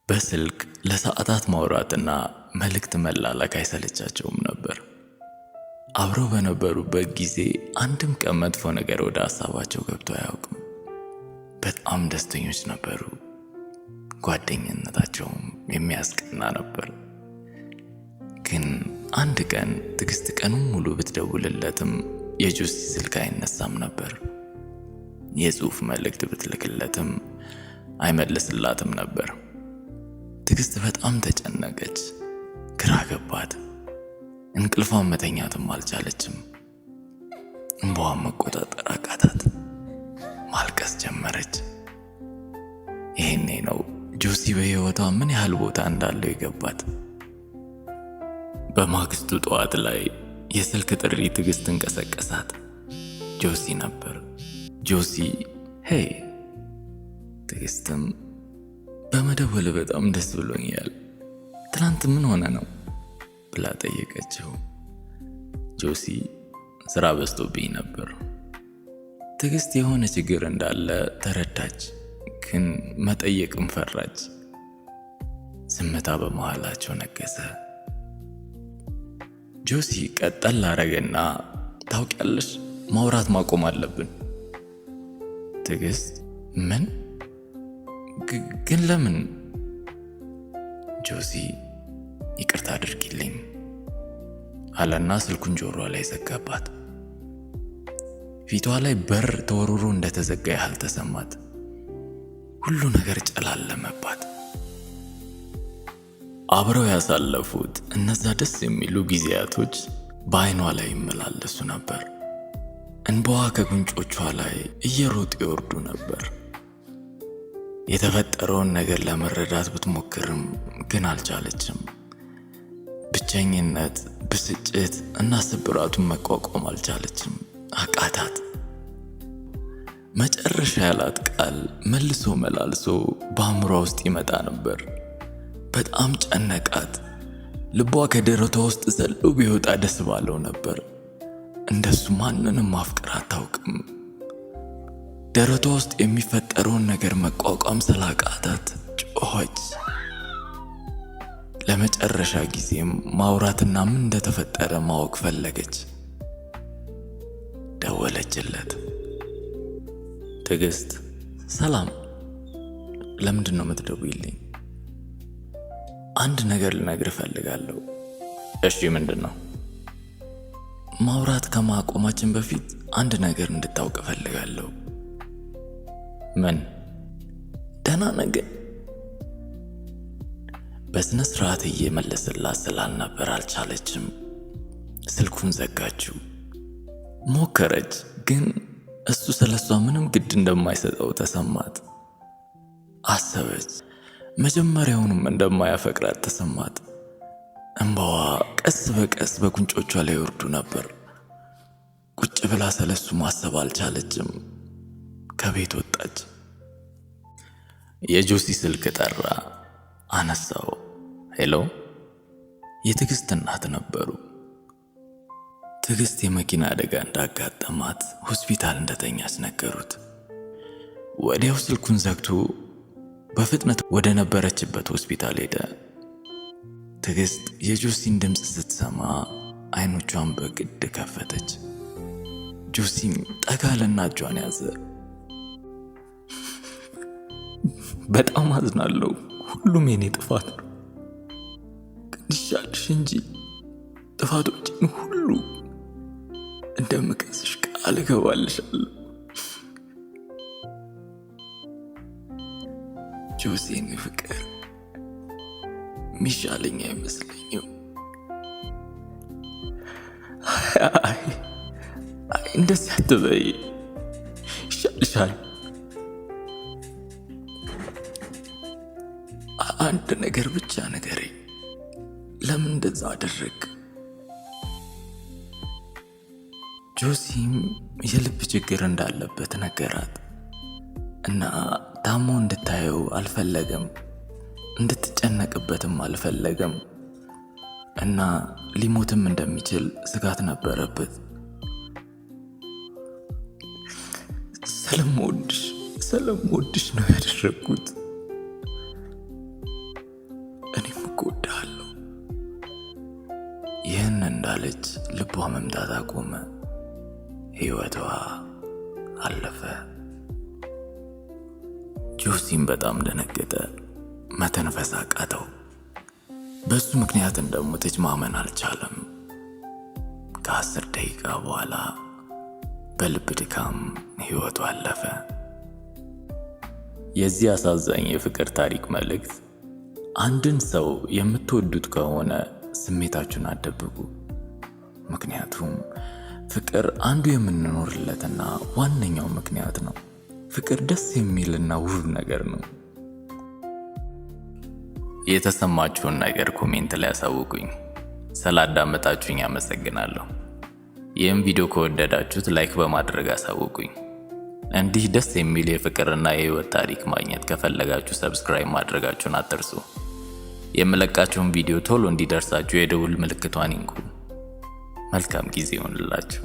በስልክ ለሰዓታት ማውራትና መልእክት መላላክ አይሰለቻቸውም ነበር። አብረው በነበሩበት ጊዜ አንድም ቀን መጥፎ ነገር ወደ ሀሳባቸው ገብቶ አያውቅም። በጣም ደስተኞች ነበሩ። ጓደኝነታቸውም የሚያስቀና ነበር። ግን አንድ ቀን ትዕግስት ቀኑን ሙሉ ብትደውልለትም የጆሲ ስልክ አይነሳም ነበር። የጽሑፍ መልእክት ብትልክለትም አይመልስላትም ነበር። ትዕግስት በጣም ተጨነቀች፣ ግራ ገባት። እንቅልፏን መተኛትም አልቻለችም። እንባዋን መቆጣጠር አቃታት፣ ማልቀስ ጀመረች። ይሄኔ ነው ጆሲ በሕይወቷ ምን ያህል ቦታ እንዳለው የገባት። በማግስቱ ጠዋት ላይ የስልክ ጥሪ ትዕግስትን ቀሰቀሳት። ጆሲ ነበር። ጆሲ ሄይ። ትዕግስትም በመደወል በጣም ደስ ብሎኛል፣ ትናንት ምን ሆነ ነው ብላ ጠየቀችው። ጆሲ ስራ በዝቶብኝ ነበር። ትዕግስት የሆነ ችግር እንዳለ ተረዳች፣ ግን መጠየቅም ፈራች። ዝምታ በመሃላቸው ነገሰ። ጆሲ ቀጠል አረገና ታውቂያለሽ፣ ማውራት ማቆም አለብን። ትዕግስት ምን? ግን ለምን? ጆሲ ይቅርታ አድርጊልኝ አለና ስልኩን ጆሮዋ ላይ ዘጋባት። ፊቷ ላይ በር ተወርውሮ እንደተዘጋ ያህል ተሰማት። ሁሉ ነገር ጨላለመባት። አብረው ያሳለፉት እነዛ ደስ የሚሉ ጊዜያቶች በዓይኗ ላይ ይመላለሱ ነበር። እንባዋ ከጉንጮቿ ላይ እየሮጡ ይወርዱ ነበር። የተፈጠረውን ነገር ለመረዳት ብትሞክርም ግን አልቻለችም። ብቸኝነት፣ ብስጭት እና ስብራቱን መቋቋም አልቻለችም። አቃታት። መጨረሻ ያላት ቃል መልሶ መላልሶ በአእምሯ ውስጥ ይመጣ ነበር። በጣም ጨነቃት። ልቧ ከደረቷ ውስጥ ዘሎ ቢወጣ ደስ ባለው ነበር። እንደሱ ማንንም ማፍቀር አታውቅም። ደረቷ ውስጥ የሚፈጠረውን ነገር መቋቋም ስላቃታት ጮኸች። ለመጨረሻ ጊዜም ማውራትና ምን እንደተፈጠረ ማወቅ ፈለገች። ደወለችለት። ትዕግስት ሰላም፣ ለምንድን ነው የምትደውይልኝ? አንድ ነገር ልነግርህ እፈልጋለሁ። እሺ፣ ምንድን ነው? ማውራት ከማቆማችን በፊት አንድ ነገር እንድታውቅ እፈልጋለሁ። ምን? ደህና ነገር። በስነ ስርዓት እየመለሰላት ስላልነበር አልቻለችም። ስልኩን ዘጋችው። ሞከረች፣ ግን እሱ ስለሷ ምንም ግድ እንደማይሰጠው ተሰማት። አሰበች፣ መጀመሪያውንም እንደማያፈቅራት ተሰማት። እንባዋ ቀስ በቀስ በጉንጮቿ ላይ ይወርዱ ነበር። ቁጭ ብላ ስለሱ ማሰብ አልቻለችም። ከቤት ወጣች። የጆሲ ስልክ ጠራ። አነሳው። ሄሎ። የትዕግስት እናት ነበሩ። ትዕግስት የመኪና አደጋ እንዳጋጠማት ሆስፒታል እንደተኛች ነገሩት። ወዲያው ስልኩን ዘግቶ በፍጥነት ወደ ነበረችበት ሆስፒታል ሄደ። ትዕግስት የጆሲን ድምፅ ስትሰማ አይኖቿን በግድ ከፈተች። ጆሲም ጠጋለና እጇን ያዘ። በጣም አዝናለሁ፣ ሁሉም የኔ ጥፋት ነው። ቅድሻልሽ እንጂ ጥፋቶችን ሁሉ እንደምከስሽ ቃል እገባልሻለሁ። ጆሲ የኔ ፍቅር፣ ሚሻለኝ አይመስለኝም። አይ እንደዚህ አትበይ፣ ይሻልሻል። አንድ ነገር ብቻ ንገረኝ፣ ለምን እንደዛ አደረግ? ጆሲም የልብ ችግር እንዳለበት ነገራት እና ታሞ እንድታየው አልፈለገም፣ እንድትጨነቅበትም አልፈለገም እና ሊሞትም እንደሚችል ስጋት ነበረበት። ስለምወድሽ ነው ያደረግኩት። እንዳለች ልቧ መምታት አቆመ። ሕይወቷ አለፈ። ጆሲም በጣም ደነገጠ። መተንፈስ አቃተው። በሱ ምክንያት እንደሞተች ማመን አልቻለም። ከ10 ደቂቃ በኋላ በልብ ድካም ሕይወቱ አለፈ። የዚህ አሳዛኝ የፍቅር ታሪክ መልእክት፣ አንድን ሰው የምትወዱት ከሆነ ስሜታችሁን አትደብቁ። ምክንያቱም ፍቅር አንዱ የምንኖርለትና ዋነኛው ምክንያት ነው። ፍቅር ደስ የሚልና ውብ ነገር ነው። የተሰማችሁን ነገር ኮሜንት ላይ አሳውቁኝ። ስላዳመጣችሁኝ አመሰግናለሁ። ይህም ቪዲዮ ከወደዳችሁት ላይክ በማድረግ አሳውቁኝ። እንዲህ ደስ የሚል የፍቅርና የህይወት ታሪክ ማግኘት ከፈለጋችሁ ሰብስክራይብ ማድረጋችሁን አትርሱ። የምለቃችሁን ቪዲዮ ቶሎ እንዲደርሳችሁ የደውል ምልክቷን ይንኩ። መልካም ጊዜ ይሁንላችሁ።